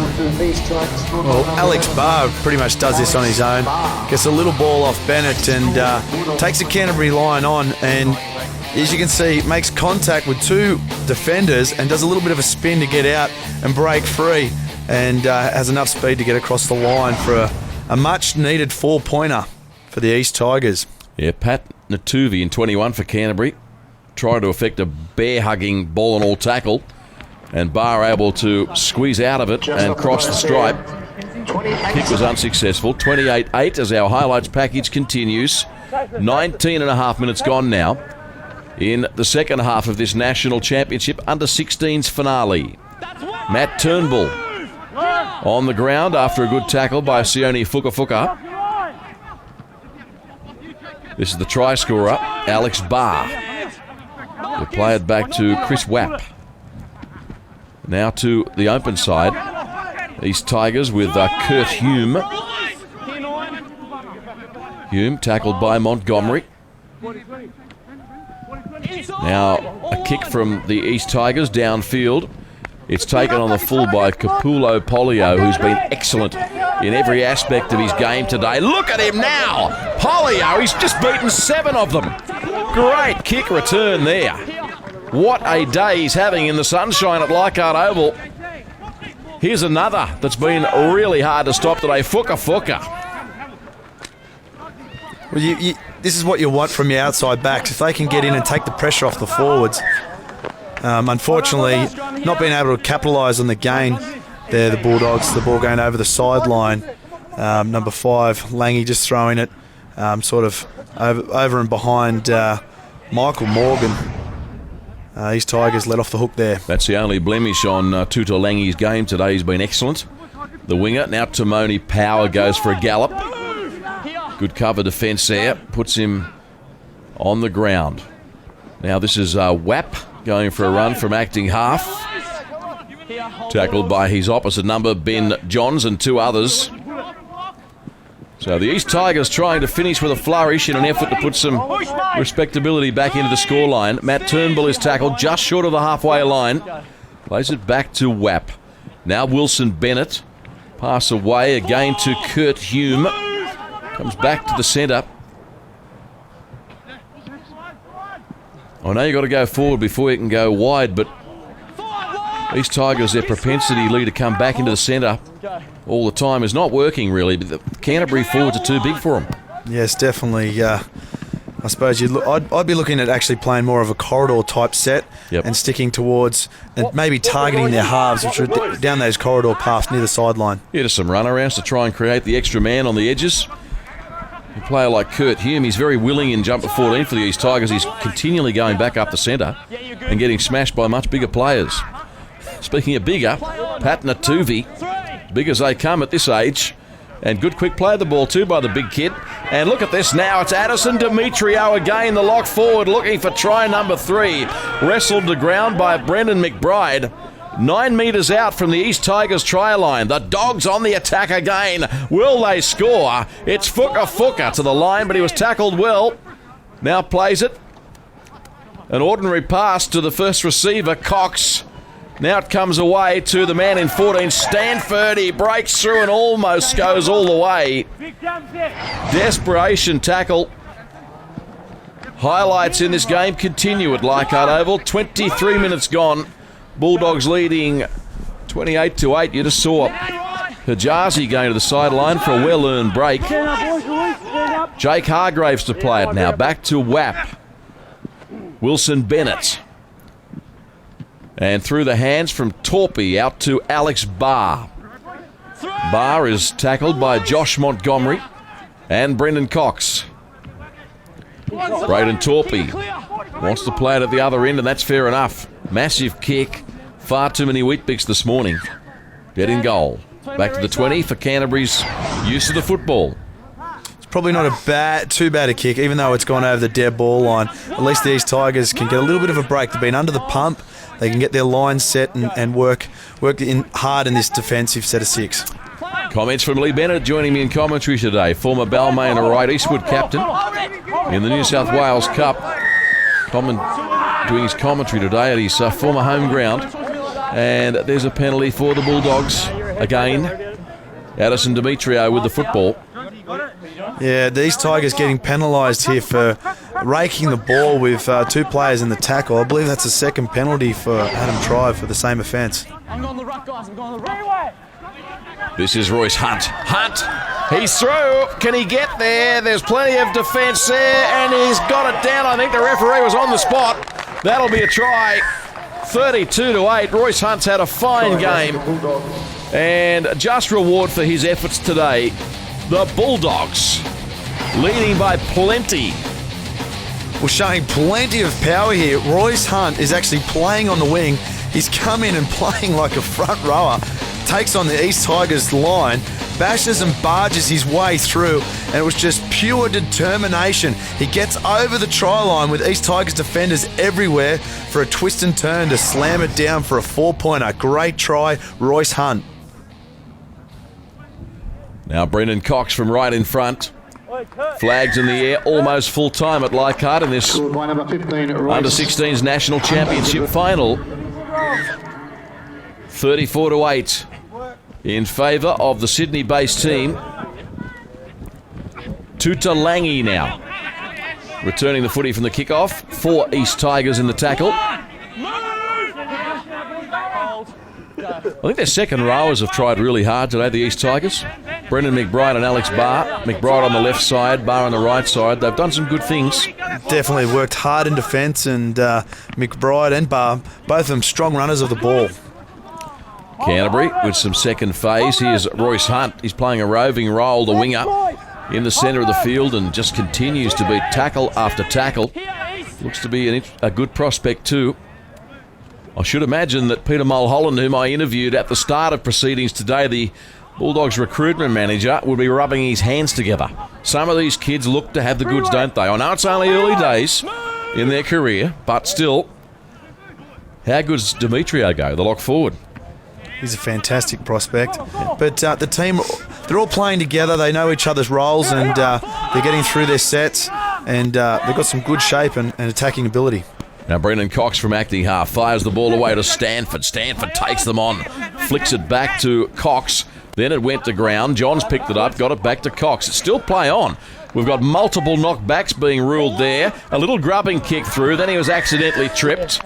Well, Alex Barr pretty much does this on his own. Gets a little ball off Bennett and takes the Canterbury line on, and as you can see, makes contact with two defenders and does a little bit of a spin to get out and break free, and has enough speed to get across the line for a much-needed 4-pointer for the East Tigers. Yeah, Pat Natuvi in 21 for Canterbury. Tried to effect a bear-hugging ball-and-all tackle, and Barr able to squeeze out of it and cross the stripe. Kick was unsuccessful. 28-8 as our highlights package continues. 19 and a half minutes gone now in the second half of this National Championship Under-16s finale. Matt Turnbull on the ground after a good tackle by Sione Fukafuka. This is the try scorer, Alex Barr. They play it back to Chris Wapp. Now to the open side. East Tigers with Kurt Hume. Hume tackled by Montgomery. Now a kick from the East Tigers downfield. It's taken on the full by Capulo Polio, who's been excellent in every aspect of his game today. Look at him now! Polio, he's just beaten 7 of them. Great kick return there. What a day he's having in the sunshine at Leichhardt Oval. Here's another that's been really hard to stop today, Fukafuka. Well, this is what you want from your outside backs. If they can get in and take the pressure off the forwards. Unfortunately, not being able to capitalise on the gain there, the Bulldogs, the ball going over the sideline. Number 5, Langy just throwing it sort of over and behind Michael Morgan. These Tigers let off the hook there. That's the only blemish on Tuta Langy's game today. He's been excellent. The winger, now Timoni Power goes for a gallop. Good cover defence there, puts him on the ground. Now this is Wapp going for a run from acting half. Tackled by his opposite number, Ben Johns, and 2 others. So the East Tigers trying to finish with a flourish in an effort to put some respectability back into the scoreline. Matt Turnbull is tackled just short of the halfway line. Plays it back to Wapp. Now Wilson Bennett. Pass away again to Kurt Hume. Comes back to the centre. I know you've got to go forward before you can go wide, but these Tigers, their propensity, Lee, to come back into the centre all the time is not working really, but the Canterbury forwards are too big for them. Yes, definitely. I suppose I'd be looking at actually playing more of a corridor type set and sticking towards and maybe targeting their halves, which are down those corridor paths near the sideline. Yeah, just some runarounds to try and create the extra man on the edges. A player like Kurt Hume, he's very willing in jumper 14 for the East Tigers. He's continually going back up the centre and getting smashed by much bigger players. Speaking of bigger, Pat Natuvi, big as they come at this age. And good quick play of the ball too by the big kid. And look at this now, it's Addison Demetrio again, the lock forward, looking for try number 3. Wrestled to ground by Brendan McBride. 9 metres out from the East Tigers try line. The Dogs on the attack again. Will they score? It's Fukafuka to the line, but he was tackled well. Now plays it. An ordinary pass to the first receiver, Cox. Now it comes away to the man in 14, Stanford. He breaks through and almost goes all the way. Desperation tackle. Highlights in this game continue at Leichhardt Oval. 23 minutes gone. Bulldogs leading 28-8. You just saw Hijazi going to the sideline for a well-earned break. Jake Hargraves to play it now. Back to Wapp. Wilson Bennett. And through the hands from Torpy out to Alex Barr. Barr is tackled by Josh Montgomery and Brendan Cox. Braden Torpy wants to play it at the other end, and that's fair enough. Massive kick. Far too many Weet-Bix this morning. Dead in goal. Back to the 20 for Canterbury's use of the football. It's probably not too bad a kick, even though it's gone over the dead ball line. At least these Tigers can get a little bit of a break. They've been under the pump. They can get their line set and work in hard in this defensive set of 6. Comments from Lee Bennett joining me in commentary today. Former Balmain and Right Eastwood captain in the New South Wales Cup. Doing his commentary today at his former home ground. And there's a penalty for the Bulldogs. Again, Addison Demetrio with the football. Yeah, these Tigers getting penalised here for raking the ball with 2 players in the tackle. I believe that's a second penalty for Adam Tribe for the same offence. I'm going the ruck, guys. I'm going the ruck. This is Royce Hunt. Hunt, he's through. Can he get there? There's plenty of defence there, and he's got it down. I think the referee was on the spot. That'll be a try. 32-8. Royce Hunt's had a fine game. And just reward for his efforts today, the Bulldogs leading by plenty. Well, showing plenty of power here. Royce Hunt is actually playing on the wing. He's come in and playing like a front rower. Takes on the East Tigers line, bashes and barges his way through, and it was just pure determination. He gets over the try line with East Tigers defenders everywhere for a twist and turn to slam it down for a 4-pointer. Great try, Royce Hunt. Now Brendan Cox from right in front. Flags in the air, almost full time at Leichhardt in this under-16s national championship final. 34-8 in favour of the Sydney-based team. Tutalangi now returning the footy from the kickoff. 4 East Tigers in the tackle. I think their second rowers have tried really hard today, the East Tigers. Brendan McBride and Alex Barr. McBride on the left side, Barr on the right side. They've done some good things. Definitely worked hard in defence, and McBride and Barr, both of them strong runners of the ball. Canterbury with some second phase. Here's Royce Hunt. He's playing a roving role, the winger, in the centre of the field, and just continues to beat tackle after tackle. Looks to be a good prospect too. I should imagine that Peter Mulholland, whom I interviewed at the start of proceedings today, the Bulldogs recruitment manager, will be rubbing his hands together. Some of these kids look to have the goods, don't they? I know it's only early days in their career, but still, how good's Demetrio go, the lock forward? He's a fantastic prospect. But the team, they're all playing together. They know each other's roles, and they're getting through their sets, and they've got some good shape and attacking ability. Now Brendan Cox from acting half fires the ball away to Stanford. Stanford takes them on, flicks it back to Cox. Then it went to ground. Johns picked it up, got it back to Cox. It's still play on. We've got multiple knockbacks being ruled there. A little grubbing kick through. Then he was accidentally tripped.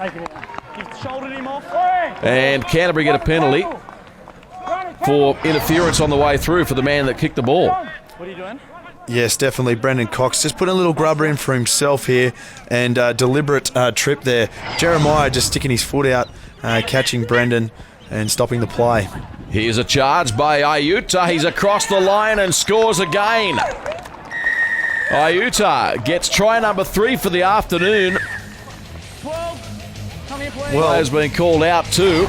And Canterbury get a penalty for interference on the way through for the man that kicked the ball. What are you doing? Yes, definitely. Brendan Cox just putting a little grubber in for himself here, and deliberate trip there. Jeremiah just sticking his foot out, catching Brendan and stopping the play. Here's a charge by Iuta. He's across the line and scores again. Iuta gets try number 3 for the afternoon. Well, has been called out too.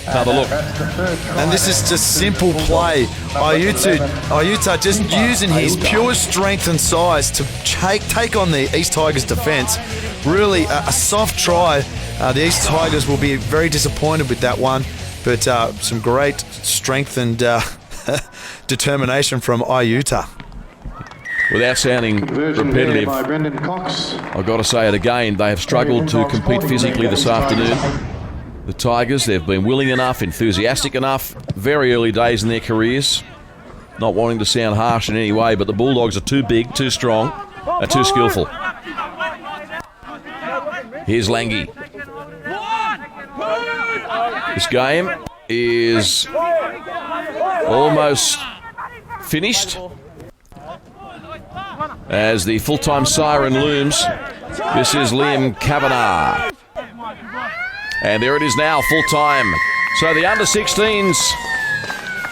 Another look. And this is just simple play. Iuta just using his pure strength and size to take on the East Tigers defence. Really a soft try. The East Tigers will be very disappointed with that one, but some great strength and determination from Iuta. Without sounding repetitive, I've got to say it again, they have struggled to compete physically this afternoon. The Tigers, they've been willing enough, enthusiastic enough, very early days in their careers. Not wanting to sound harsh in any way, but the Bulldogs are too big, too strong, and too skillful. Here's Lange. This game is almost finished as the full-time siren looms. This is Liam Kavanagh. And there it is now, full-time. So the under-16s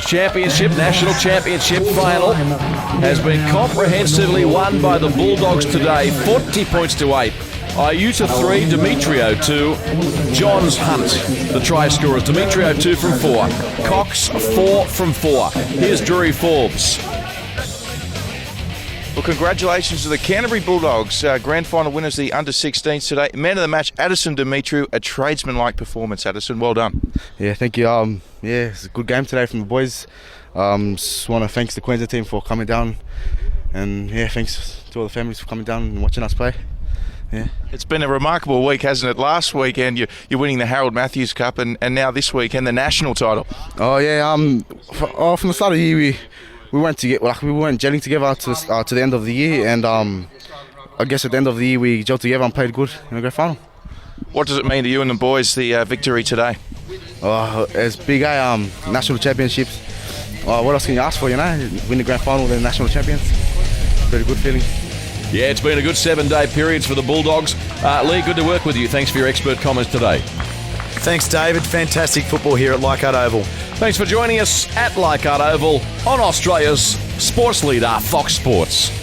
championship, national championship final has been comprehensively won by the Bulldogs today, 40 points to 8. Iuta 3, Demetrio 2, Johns Hunt, the try scorers. Demetrio 2 from 4, Cox 4 from 4. Here's Drury Forbes. Well, congratulations to the Canterbury Bulldogs, grand final winners, the under-16s today. Man of the match, Addison Demetriou, a tradesman-like performance. Addison, well done. Yeah, thank you. Yeah, it's a good game today from the boys. Just want to thank the Queensland team for coming down, and yeah, thanks to all the families for coming down and watching us play. Yeah. It's been a remarkable week, hasn't it? Last weekend you're winning the Harold Matthews Cup, and now this weekend the national title. Oh yeah, from the start of the year we weren't gelling together to the end of the year, and I guess at the end of the year we gelled together and played good in the grand final. What does it mean to you and the boys, the victory today? It's big, national championships. What else can you ask for, you know? Win the grand final, then national champions. Very good feeling. Yeah, it's been a good 7-day period for the Bulldogs. Lee, good to work with you. Thanks for your expert comments today. Thanks, David. Fantastic football here at Leichhardt Oval. Thanks for joining us at Leichhardt Oval on Australia's sports leader, Fox Sports.